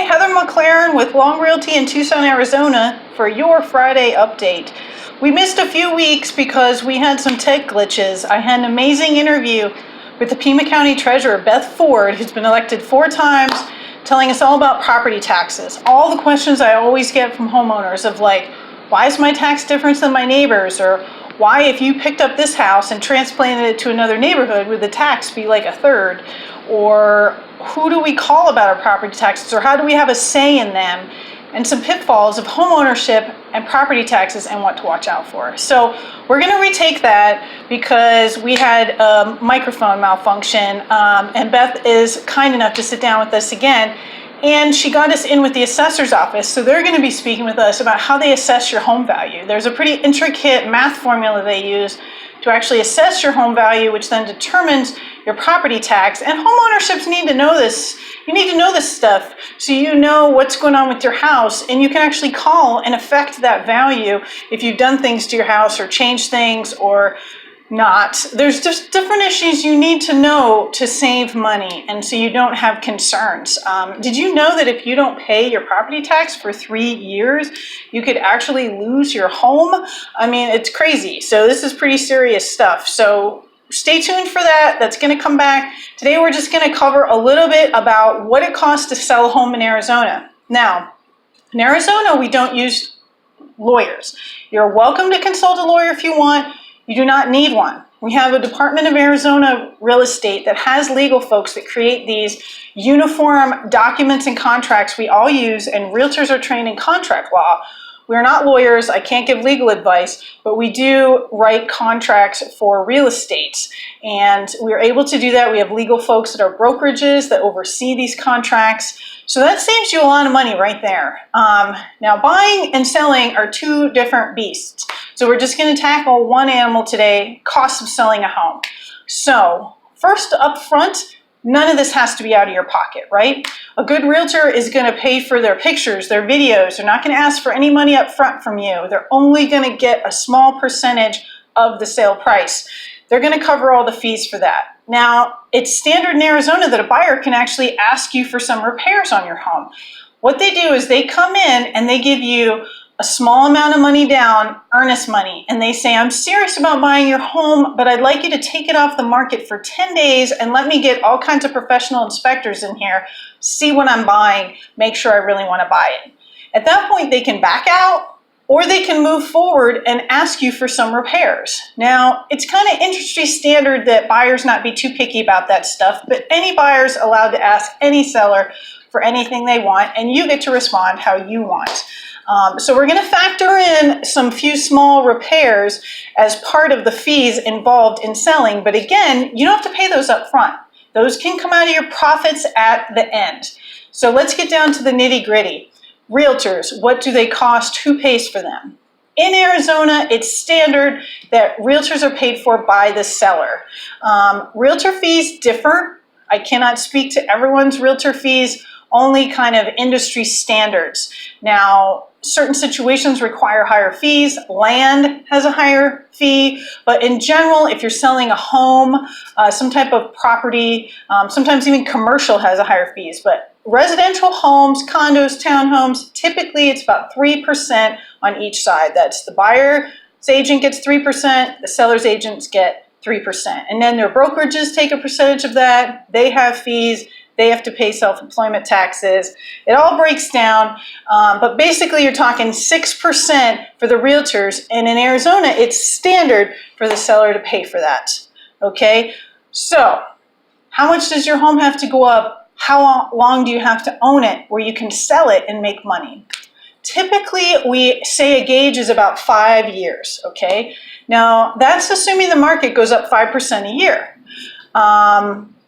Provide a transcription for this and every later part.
Heather McLaren with Long Realty in Tucson, Arizona for your Friday update. We missed a few weeks because we had some tech glitches. I had an amazing interview with the Pima County Treasurer, Beth Ford, who's been elected 4 times, telling us all about property taxes. All the questions I always get from homeowners of like, why is my tax different than my neighbor's? Or why, if you picked up this house and transplanted it to another neighborhood, would the tax be like a third? Or who do we call about our property taxes? Or how do we have a say in them? And some pitfalls of home ownership and property taxes and what to watch out for. So we're going to retake that because we had a microphone malfunction, and Beth is kind enough to sit down with us again. And she got us in with the assessor's office, so they're going to be speaking with us about how they assess your home value. There's a pretty intricate math formula they use to actually assess your home value, which then determines your property tax. And homeownerships need to know this. You need to know this stuff so you know what's going on with your house, and you can actually call and affect that value if you've done things to your house or changed things or not. There's just different issues you need to know to save money and so you don't have concerns. Did you know that if you don't pay your property tax for 3 years, you could actually lose your home? I mean, it's crazy. So this is pretty serious stuff. So stay tuned for that. That's going to come back. Today we're just going to cover a little bit about what it costs to sell a home in Arizona. Now, in Arizona, we don't use lawyers. You're welcome to consult a lawyer if you want. You do not need one. We have a Department of Arizona real estate that has legal folks that create these uniform documents and contracts we all use, and realtors are trained in contract law. We're not lawyers. I can't give legal advice, but we do write contracts for real estate, and we're able to do that. We have legal folks that are brokerages that oversee these contracts. So that saves you a lot of money right there. Now, buying and selling are 2 different beasts. So we're just going to tackle one animal today, cost of selling a home. So first up front, none of this has to be out of your pocket, right? A good realtor is going to pay for their pictures, their videos. They're not going to ask for any money up front from you. They're only going to get a small percentage of the sale price. They're going to cover all the fees for that. Now, it's standard in Arizona that a buyer can actually ask you for some repairs on your home. What they do is they come in and they give you a small amount of money down, earnest money, and they say, I'm serious about buying your home, but I'd like you to take it off the market for 10 days and let me get all kinds of professional inspectors in here, see what I'm buying, make sure I really want to buy it. At that point, they can back out, or they can move forward and ask you for some repairs. Now, it's kind of industry standard that buyers not be too picky about that stuff, but any buyer's allowed to ask any seller for anything they want, and you get to respond how you want. So we're going to factor in some few small repairs as part of the fees involved in selling, but again, you don't have to pay those up front. Those can come out of your profits at the end. So let's get down to the nitty-gritty. Realtors, what do they cost? Who pays for them? In Arizona, it's standard that realtors are paid for by the seller. Realtor fees differ. I cannot speak to everyone's realtor fees, only kind of industry standards. Now, certain situations require higher fees. Land has a higher fee, but in general, if you're selling a home, some type of property, sometimes even commercial has a higher fees, but residential homes, condos, townhomes, typically it's about 3% on each side. That's the buyer's agent gets 3%, the seller's agents get 3%. And then their brokerages take a percentage of that. They have fees. They have to pay self-employment taxes. It all breaks down, but basically you're talking 6% for the realtors, and in Arizona, it's standard for the seller to pay for that, okay? So how much does your home have to go up? How long do you have to own it where you can sell it and make money? Typically, we say a gauge is about 5 years, okay? Now, that's assuming the market goes up 5% a year.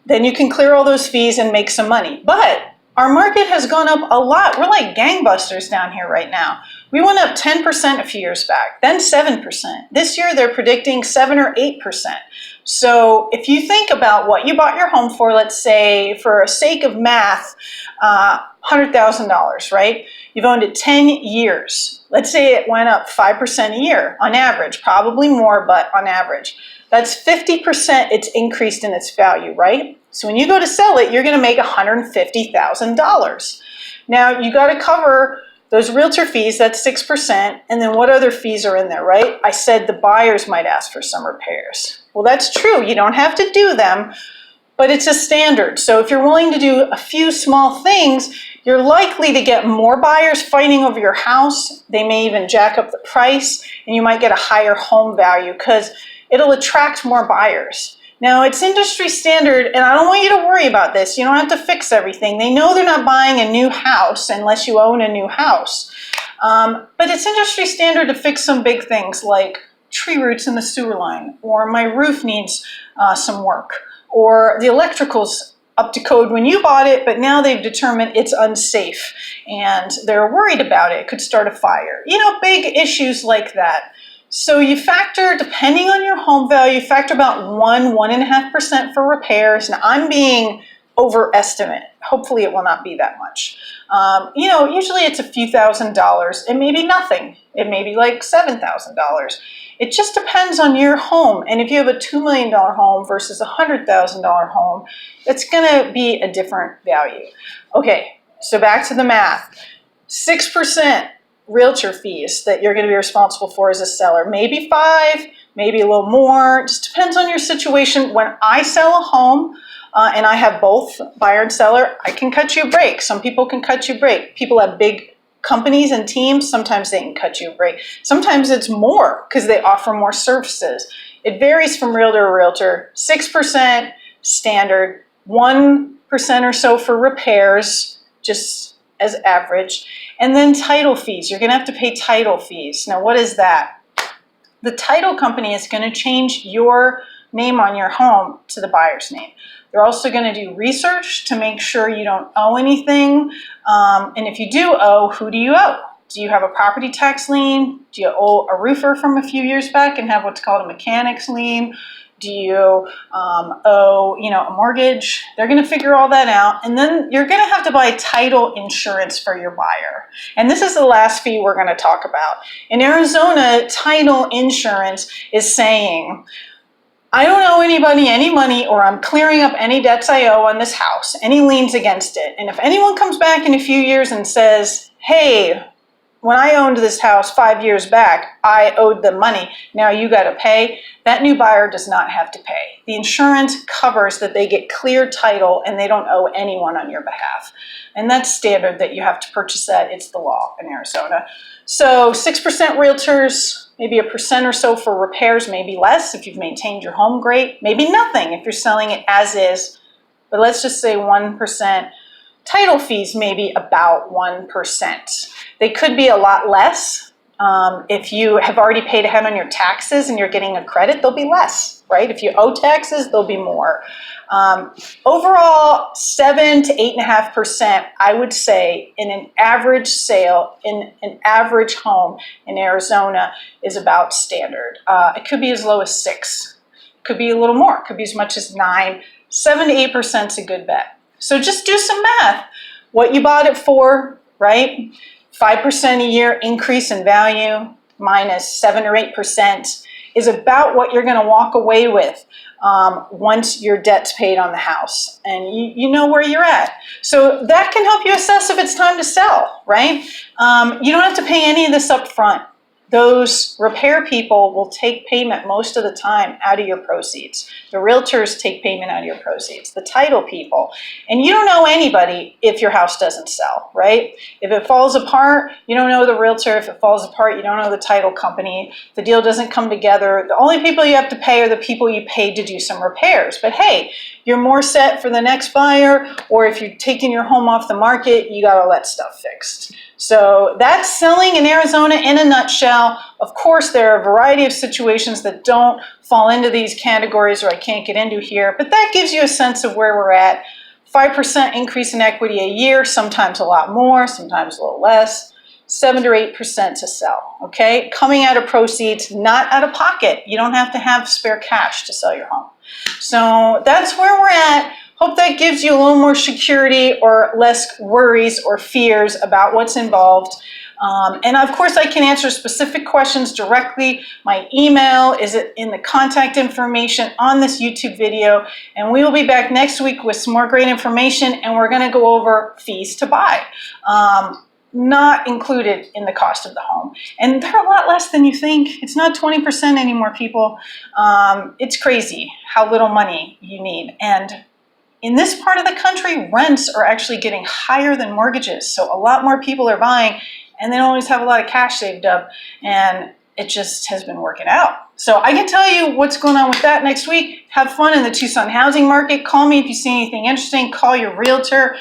Then you can clear all those fees and make some money. But our market has gone up a lot. We're like gangbusters down here right now. We went up 10% a few years back, then 7%. This year, they're predicting 7 or 8%. So if you think about what you bought your home for, let's say, for a sake of math, $100,000, right? You've owned it 10 years. Let's say it went up 5% a year on average, probably more, but on average. That's 50% it's increased in its value, right? So when you go to sell it, you're going to make $150,000. Now, you got to cover those realtor fees, that's 6%, and then what other fees are in there, right? I said the buyers might ask for some repairs. Well, that's true. You don't have to do them, but it's a standard. So if you're willing to do a few small things, you're likely to get more buyers fighting over your house. They may even jack up the price, and you might get a higher home value because it'll attract more buyers. Now, it's industry standard, and I don't want you to worry about this. You don't have to fix everything. They know they're not buying a new house unless you own a new house. But it's industry standard to fix some big things like tree roots in the sewer line, or my roof needs some work, or the electrical's up to code when you bought it, but now they've determined it's unsafe and they're worried about it. It could start a fire. You know, big issues like that. So you factor, depending on your home value, factor about 1.5% for repairs. Now, I'm being overestimate. Hopefully it will not be that much. You know, usually it's a few $1,000s. It may be nothing. It may be like $7,000. It just depends on your home. And if you have a $2 million home versus a $100,000 home, it's going to be a different value. Okay, so back to the math. 6% realtor fees that you're going to be responsible for as a seller. Maybe 5, maybe a little more. It just depends on your situation. When I sell a home, and I have both buyer and seller, I can cut you a break. Some people can cut you a break. People have big companies and teams, sometimes they can cut you a break. Sometimes it's more because they offer more services. It varies from realtor to realtor. 6% standard, 1% or so for repairs, just as average. And then title fees. You're going to have to pay title fees. Now, what is that? The title company is going to change your name on your home to the buyer's name. They're also going to do research to make sure you don't owe anything. And if you do owe, who do you owe? Do you have a property tax lien? Do you owe a roofer from a few years back and have what's called a mechanics lien? Do you owe, a mortgage? They're going to figure all that out. And then you're going to have to buy title insurance for your buyer. And this is the last fee we're going to talk about. In Arizona, title insurance is saying, I don't owe anybody any money, or I'm clearing up any debts I owe on this house, any liens against it. And if anyone comes back in a few years and says, hey, when I owned this house 5 years back, I owed them money, now you got to pay, that new buyer does not have to pay. The insurance covers that they get clear title and they don't owe anyone on your behalf. And that's standard that you have to purchase that. It's the law in Arizona. So 6% realtors, maybe 1% or so for repairs, maybe less if you've maintained your home great, maybe nothing if you're selling it as is, but let's just say 1%. Title fees, maybe about 1%. They could be a lot less. If you have already paid ahead on your taxes and you're getting a credit, they'll be less, right? If you owe taxes, they'll be more. Overall, 7 to 8.5%, I would say, in an average sale, in an average home in Arizona is about standard. It could be as low as 6. It could be a little more. It could be as much as 9. 7 to 8% is a good bet. So just do some math. What you bought it for, right? 5% a year increase in value minus 7 or 8% is about what you're going to walk away with once your debt's paid on the house and you know where you're at. So that can help you assess if it's time to sell, right? You don't have to pay any of this up front. Those repair people will take payment most of the time out of your proceeds. The realtors take payment out of your proceeds, the title people. And you don't owe anybody if your house doesn't sell, right? If it falls apart, you don't owe the realtor. If it falls apart, you don't owe the title company. If the deal doesn't come together, the only people you have to pay are the people you paid to do some repairs. But hey, you're more set for the next buyer, or if you're taking your home off the market, you got all that stuff fixed. So that's selling in Arizona in a nutshell. Of course, there are a variety of situations that don't fall into these categories or I can't get into here, but that gives you a sense of where we're at. 5% increase in equity a year, sometimes a lot more, sometimes a little less. 7 to 8% to sell, okay? Coming out of proceeds, not out of pocket. You don't have to have spare cash to sell your home. So that's where we're at. Hope that gives you a little more security or less worries or fears about what's involved. And of course, I can answer specific questions directly. My email is in the contact information on this YouTube video. And we will be back next week with some more great information, and we're going to go over fees to buy. Not included in the cost of the home. And they're a lot less than you think. It's not 20% anymore, people. It's crazy how little money you need. And in this part of the country, rents are actually getting higher than mortgages. So a lot more people are buying, and they don't always have a lot of cash saved up. And it just has been working out. So I can tell you what's going on with that next week. Have fun in the Tucson housing market. Call me if you see anything interesting. Call your realtor.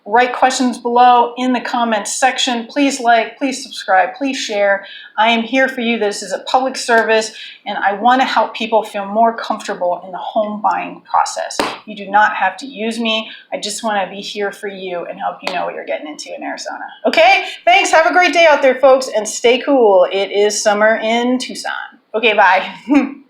Write questions below in the comments section. Please like, please subscribe, please share. I am here for you. This is a public service, and I want to help people feel more comfortable in the home buying process. You do not have to use me. I just want to be here for you and help you know what you're getting into in Arizona. Okay, thanks. Have a great day out there, folks, and stay cool. It is summer in Tucson. Okay, bye.